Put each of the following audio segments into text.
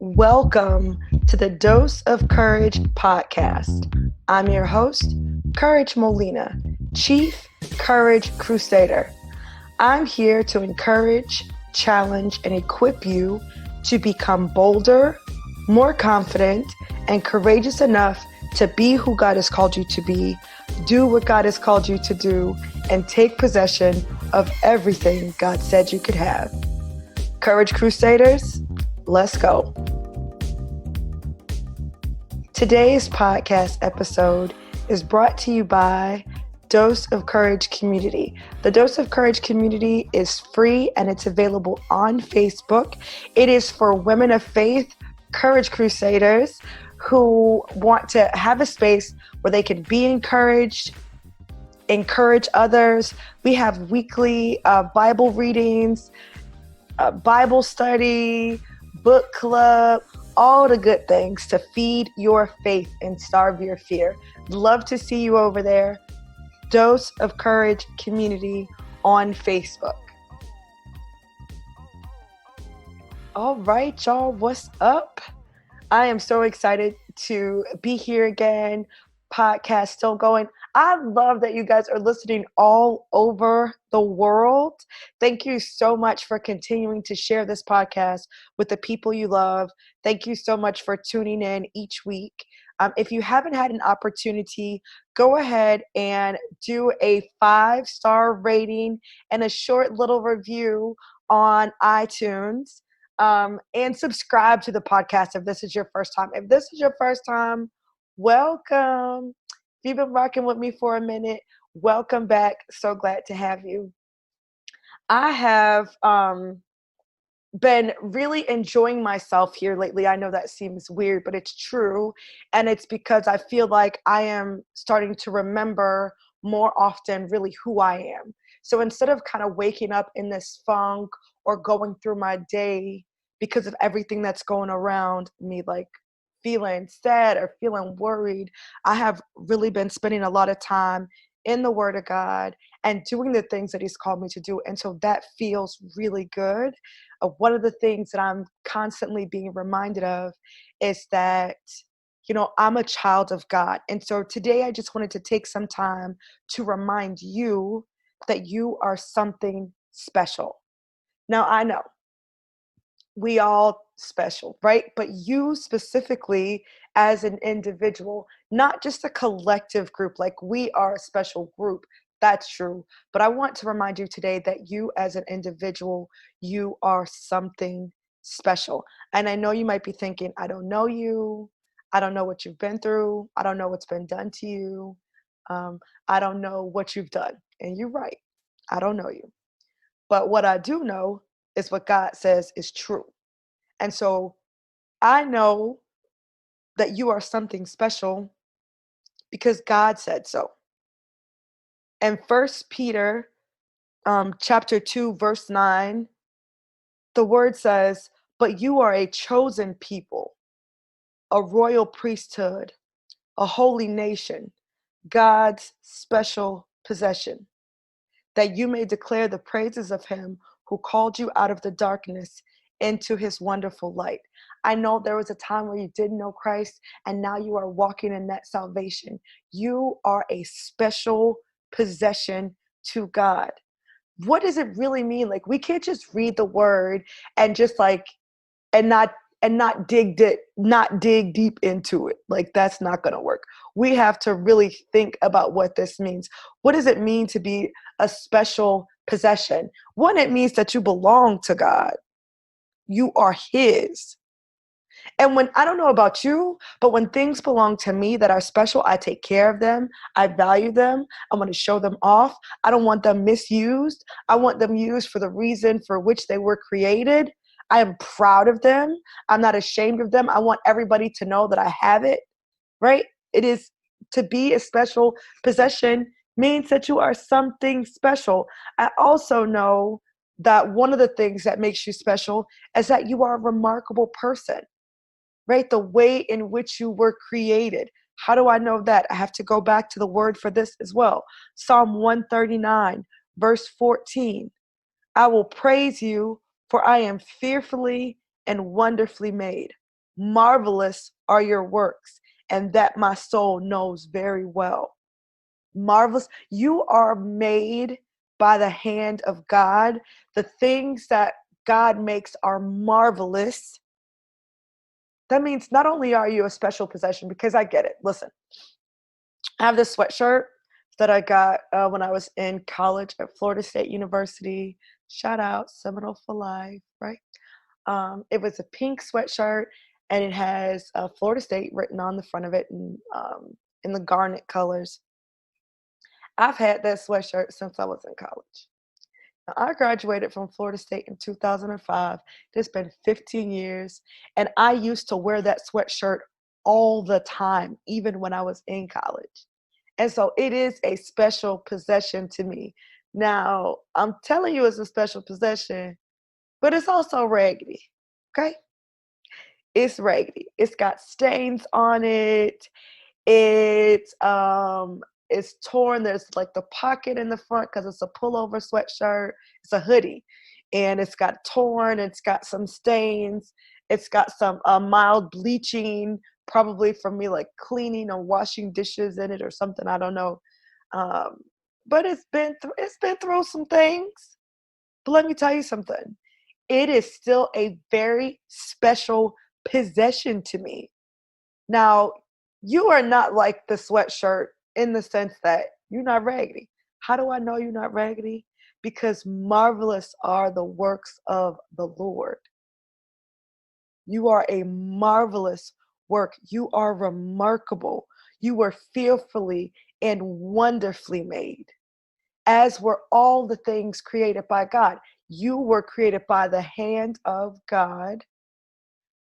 Welcome to the Dose of Courage podcast. I'm your host, Courage Molina, Chief Courage Crusader. I'm here to encourage, challenge, and equip you to become bolder, more confident, and courageous enough to be who God has called you to be, do what God has called you to do, and take possession of everything God said you could have. Courage Crusaders, let's go. Today's podcast episode is brought to you by Dose of Courage Community. The Dose of Courage Community is free and it's available on Facebook. It is for women of faith, Courage Crusaders, who want to have a space where they can be encouraged, encourage others. We have weekly Bible readings, Bible study, book club, all the good things to feed your faith and starve your fear. Love to see you over there. Dose of Courage Community on Facebook. All right, y'all, what's up? I am so excited to be here again. Podcast still going. I love that you guys are listening all over the world. Thank you so much for continuing to share this podcast with the people you love. Thank you so much for tuning in each week. If you haven't had an opportunity, go ahead and do a 5-star rating and a short little review on iTunes. And subscribe to the podcast if this is your first time. If this is your first time, welcome. If you've been rocking with me for a minute, welcome back. So glad to have you. I have been really enjoying myself here lately. I know that seems weird, but it's true. And it's because I feel like I am starting to remember more often really who I am. So instead of kind of waking up in this funk or going through my day because of everything that's going around me, like feeling sad or feeling worried, I have really been spending a lot of time in the Word of God and doing the things that He's called me to do. And so that feels really good. One of the things that I'm constantly being reminded of is that, I'm a child of God. And so today I just wanted to take some time to remind you that you are something special. Now, I know we all special, right? But you specifically as an individual, not just a collective group, like we are a special group. That's true. But I want to remind you today that you as an individual, you are something special. And I know you might be thinking, I don't know you. I don't know what you've been through. I don't know what's been done to you. I don't know what you've done. And you're right. I don't know you. But what I do know is what God says is true. And so I know that you are something special because God said so. And First Peter chapter 2, verse 9, the word says, "But you are a chosen people, a royal priesthood, a holy nation, God's special possession, that you may declare the praises of him who called you out of the darkness into his wonderful light." I know there was a time where you didn't know Christ and now you are walking in that salvation. You are a special possession to God. What does it really mean? Like, we can't just read the word and just and not dig deep into it. Like, that's not going to work. We have to really think about what this means. What does it mean to be a special possession? One, it means that you belong to God. You are his. And when, I don't know about you, but when things belong to me that are special, I take care of them. I value them. I want to show them off. I don't want them misused. I want them used for the reason for which they were created. I am proud of them. I'm not ashamed of them. I want everybody to know that I have it, right? It is, to be a special possession means that you are something special. I also know that one of the things that makes you special is that you are a remarkable person, right? The way in which you were created. How do I know that? I have to go back to the word for this as well. Psalm 139, verse 14. "I will praise you, for I am fearfully and wonderfully made. Marvelous are your works, and that my soul knows very well. Marvelous. You are made by the hand of God. The things that God makes are marvelous. That means not only are you a special possession, because I get it. Listen, I have this sweatshirt that I got when I was in college at Florida State University. Shout out Seminole for Life, right? It was a pink sweatshirt, and it has Florida State written on the front of it in the garnet colors. I've had that sweatshirt since I was in college. Now, I graduated from Florida State in 2005. It's been 15 years, and I used to wear that sweatshirt all the time, even when I was in college. And so it is a special possession to me. Now, I'm telling you it's a special possession, but it's also raggedy. Okay? It's raggedy. It's got stains on it. It's torn. There's like the pocket in the front because it's a pullover sweatshirt. It's a hoodie, and it's got torn. It's got some stains. It's got some mild bleaching, probably from me like cleaning or washing dishes in it or something. I don't know. Um, but it's been through some things. But let me tell you something. It is still a very special possession to me. Now, you are not like the sweatshirt in the sense that you're not raggedy. How do I know you're not raggedy? Because marvelous are the works of the Lord. You are a marvelous work. You are remarkable. You were fearfully and wonderfully made, as were all the things created by God. You were created by the hand of God.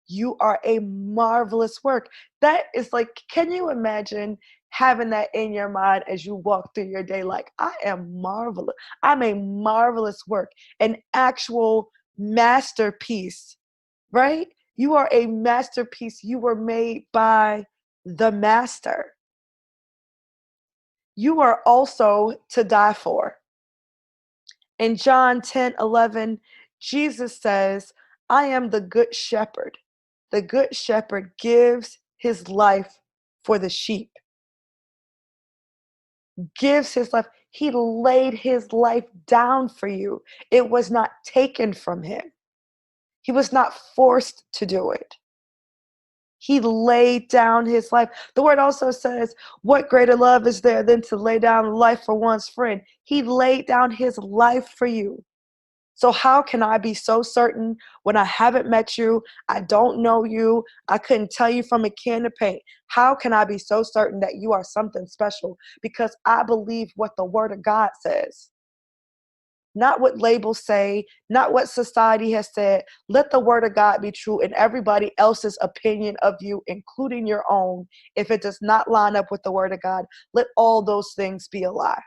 You are a marvelous work. That is like, can you imagine having that in your mind as you walk through your day? Like, I am marvelous. I'm a marvelous work, an actual masterpiece, right? You are a masterpiece. You were made by the master. You are also to die for. In John 10:11, Jesus says, I am the good shepherd. The good shepherd gives his life for the sheep, gives his life. He laid his life down for you. It was not taken from him. He was not forced to do it. He laid down his life. The word also says, what greater love is there than to lay down life for one's friend? He laid down his life for you. So how can I be so certain when I haven't met you, I don't know you, I couldn't tell you from a can of paint? How can I be so certain that you are something special? Because I believe what the word of God says. Not what labels say, not what society has said. Let the word of God be true, and everybody else's opinion of you, including your own, if it does not line up with the word of God, let all those things be a lie.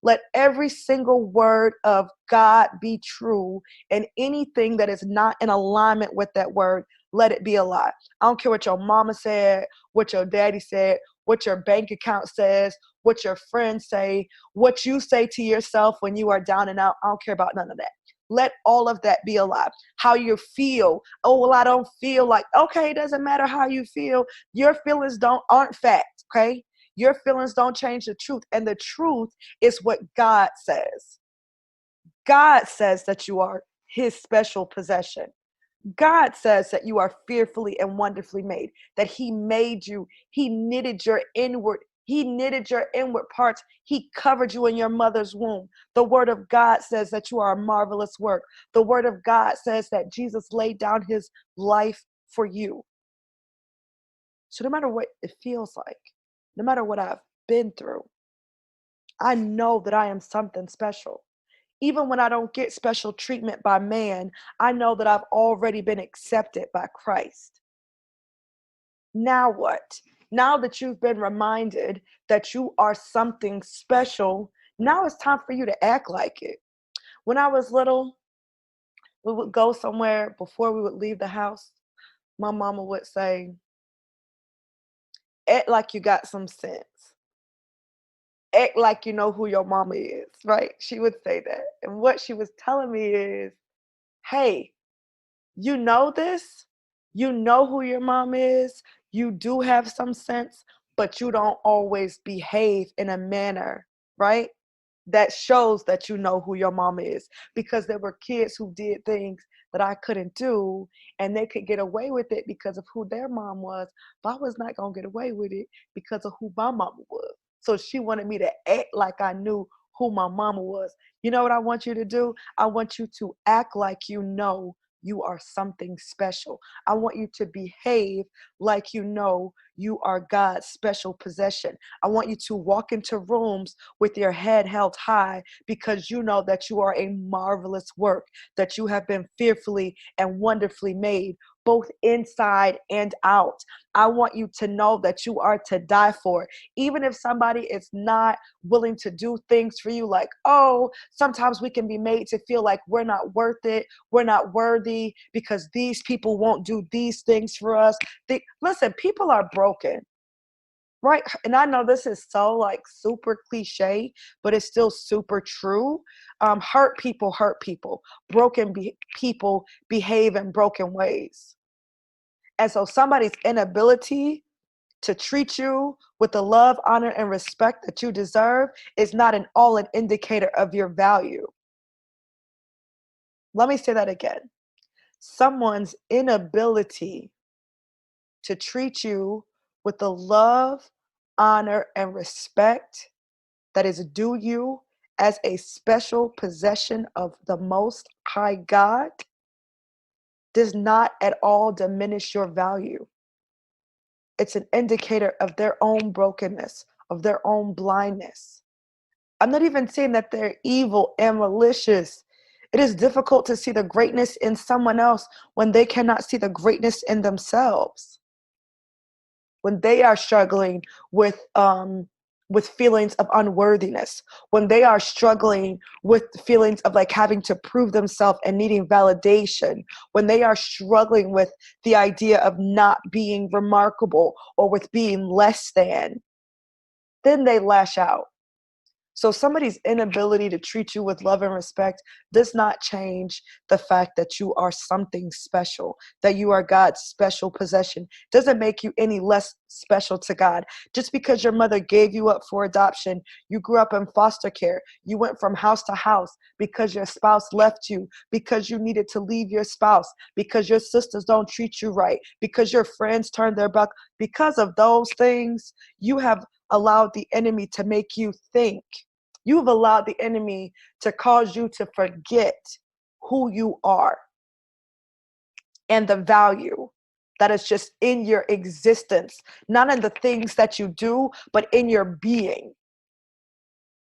Let every single word of God be true, and anything that is not in alignment with that word, let it be a lie. I don't care what your mama said, what your daddy said, what your bank account says, what your friends say, what you say to yourself when you are down and out. I don't care about none of that. Let all of that be a lie. How you feel. Oh, well, I don't feel like, okay, it doesn't matter how you feel. Your feelings aren't fact, okay? Your feelings don't change the truth. And the truth is what God says. God says that you are his special possession. God says that you are fearfully and wonderfully made, that he made you. He knitted your inward parts. He covered you in your mother's womb. The word of God says that you are a marvelous work. The word of God says that Jesus laid down his life for you. So no matter what it feels like, no matter what I've been through, I know that I am something special. Even when I don't get special treatment by man, I know that I've already been accepted by Christ. Now what? Now that you've been reminded that you are something special, now it's time for you to act like it. When I was little, we would go somewhere before we would leave the house. My mama would say, act like you got some sense. Act like you know who your mama is, right? She would say that. And what she was telling me is, hey, you know this? You know who your mom is, you do have some sense, but you don't always behave in a manner, right? That shows that you know who your mom is, because there were kids who did things that I couldn't do, and they could get away with it because of who their mom was, but I was not going to get away with it because of who my mama was. So she wanted me to act like I knew who my mama was. You know what I want you to do? I want you to act like you know you are something special. I want you to behave like you know you are God's special possession. I want you to walk into rooms with your head held high, because you know that you are a marvelous work, that you have been fearfully and wonderfully made, both inside and out. I want you to know that you are to die for. Even if somebody is not willing to do things for you, like, oh, sometimes we can be made to feel like we're not worth it, we're not worthy, because these people won't do these things for us. Listen, people are broken. Right. And I know this is so like super cliche, but it's still super true. Hurt people hurt people. People behave in broken ways. And so somebody's inability to treat you with the love, honor, and respect that you deserve is not an indicator of your value. Let me say that again. Someone's inability to treat you with the love, honor, and respect that is due you as a special possession of the Most High God does not at all diminish your value. It's an indicator of their own brokenness, of their own blindness. I'm not even saying that they're evil and malicious. It is difficult to see the greatness in someone else when they cannot see the greatness in themselves. When they are struggling with feelings of unworthiness, when they are struggling with feelings of like having to prove themselves and needing validation, when they are struggling with the idea of not being remarkable or with being less than, then they lash out. So somebody's inability to treat you with love and respect does not change the fact that you are something special, that you are God's special possession. Doesn't make you any less special to God. Just because your mother gave you up for adoption, you grew up in foster care, you went from house to house because your spouse left you, because you needed to leave your spouse, because your sisters don't treat you right, because your friends turned their back. Because of those things, you have allowed the enemy to make you think. You've allowed the enemy to cause you to forget who you are and the value that is just in your existence, not in the things that you do, but in your being.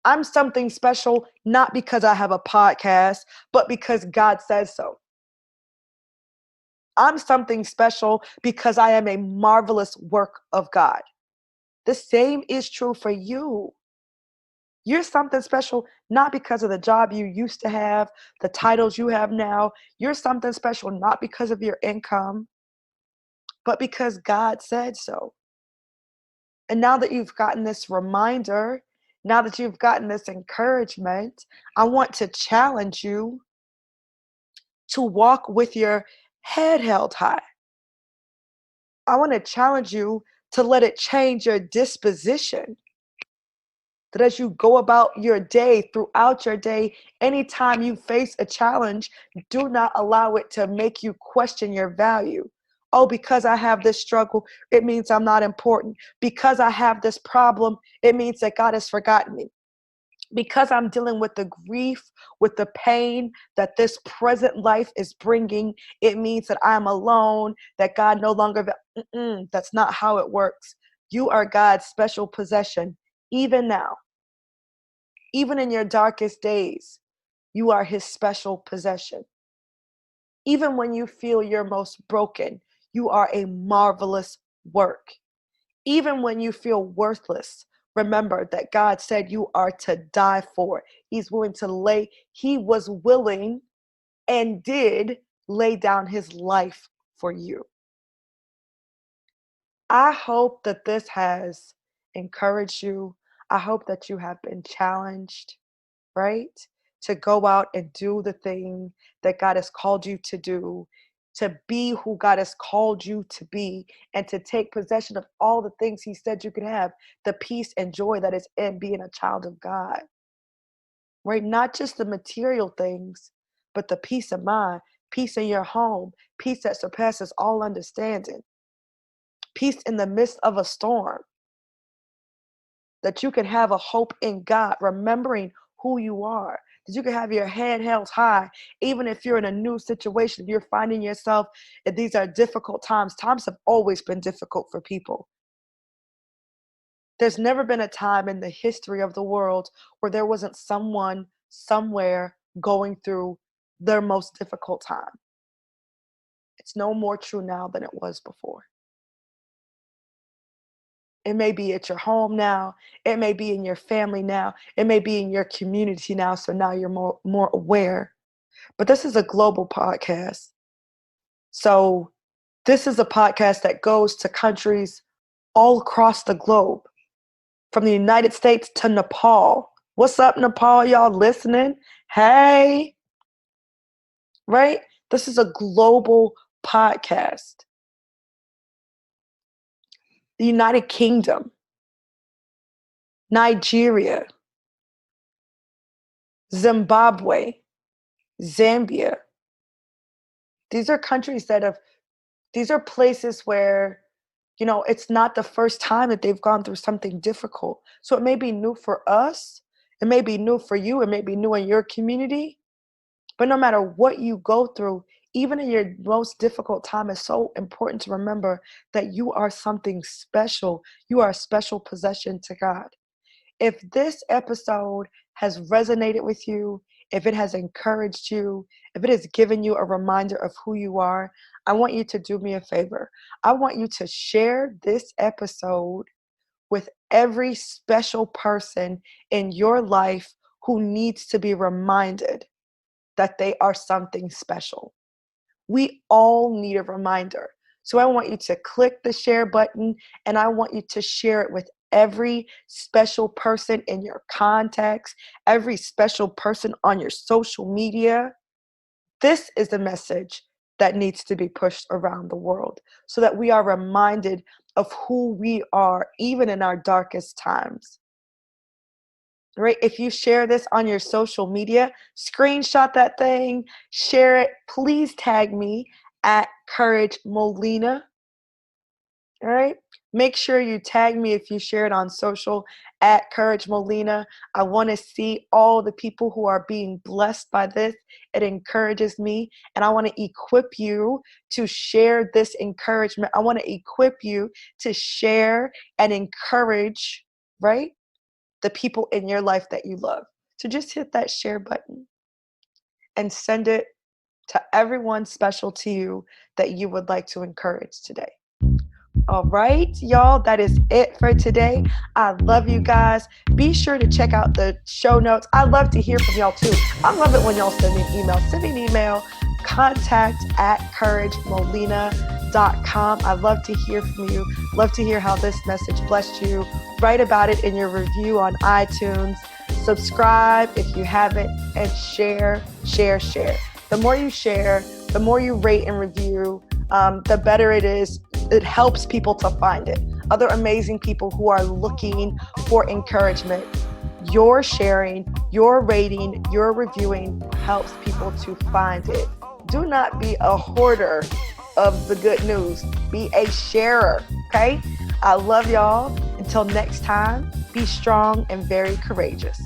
I'm something special, not because I have a podcast, but because God says so. I'm something special because I am a marvelous work of God. The same is true for you. You're something special, not because of the job you used to have, the titles you have now. You're something special, not because of your income, but because God said so. And now that you've gotten this reminder, now that you've gotten this encouragement, I want to challenge you to walk with your head held high. I want to challenge you to let it change your disposition. That as you go about your day, throughout your day, anytime you face a challenge, do not allow it to make you question your value. Oh, because I have this struggle, it means I'm not important. Because I have this problem, it means that God has forgotten me. Because I'm dealing with the grief, with the pain that this present life is bringing, it means that I'm alone, that God no longer, that's not how it works. You are God's special possession, even now. Even in your darkest days, you are his special possession. Even when you feel your most broken, you are a marvelous work. Even when you feel worthless, remember that God said you are to die for. He was willing and did lay down his life for you. I hope that this has encouraged you. I hope that you have been challenged, right? To go out and do the thing that God has called you to do. to be who God has called you to be and to take possession of all the things He said you could have, the peace and joy that is in being a child of God, right? Not just the material things, but the peace of mind, peace in your home, peace that surpasses all understanding, peace in the midst of a storm, that you can have a hope in God, remembering who you are, that you can have your head held high, even if you're in a new situation, you're finding yourself, and these are difficult times. Times have always been difficult for people. There's never been a time in the history of the world where there wasn't someone somewhere going through their most difficult time. It's no more true now than it was before. It may be at your home now. It may be in your family now. It may be in your community now. So now you're more aware. But this is a global podcast. So this is a podcast that goes to countries all across the globe, from the United States to Nepal. What's up, Nepal? Y'all listening? Hey, right? This is a global podcast. The United Kingdom, Nigeria, Zimbabwe, Zambia. These are countries these are places where, it's not the first time that they've gone through something difficult. So it may be new for us. It may be new for you. It may be new in your community. But no matter what you go through, even in your most difficult time, it's so important to remember that you are something special. You are a special possession to God. If this episode has resonated with you, if it has encouraged you, if it has given you a reminder of who you are, I want you to do me a favor. I want you to share this episode with every special person in your life who needs to be reminded that they are something special. We all need a reminder. So I want you to click the share button, and I want you to share it with every special person in your contacts, every special person on your social media. This is the message that needs to be pushed around the world so that we are reminded of who we are, even in our darkest times. Right? If you share this on your social media, screenshot that thing, share it. Please tag me at Courage Molina. All right. Make sure you tag me if you share it on social at Courage Molina. I want to see all the people who are being blessed by this. It encourages me, and I want to equip you to share this encouragement. I want to equip you to share and encourage, right, the people in your life that you love. So just hit that share button and send it to everyone special to you that you would like to encourage today. All right, y'all, that is it for today. I love you guys. Be sure to check out the show notes. I love to hear from y'all too. I love it when y'all send me an email. Send me an email, contact@couragemolina.com. I love to hear from you. Love to hear how this message blessed you. Write about it in your review on iTunes. Subscribe if you haven't, and share. The more you share, the more you rate and review, the better it is. It helps people to find it. Other amazing people who are looking for encouragement. Your sharing, your rating, your reviewing helps people to find it. Do not be a hoarder of the good news. Be a sharer, okay? I love y'all. Until next time, be strong and very courageous.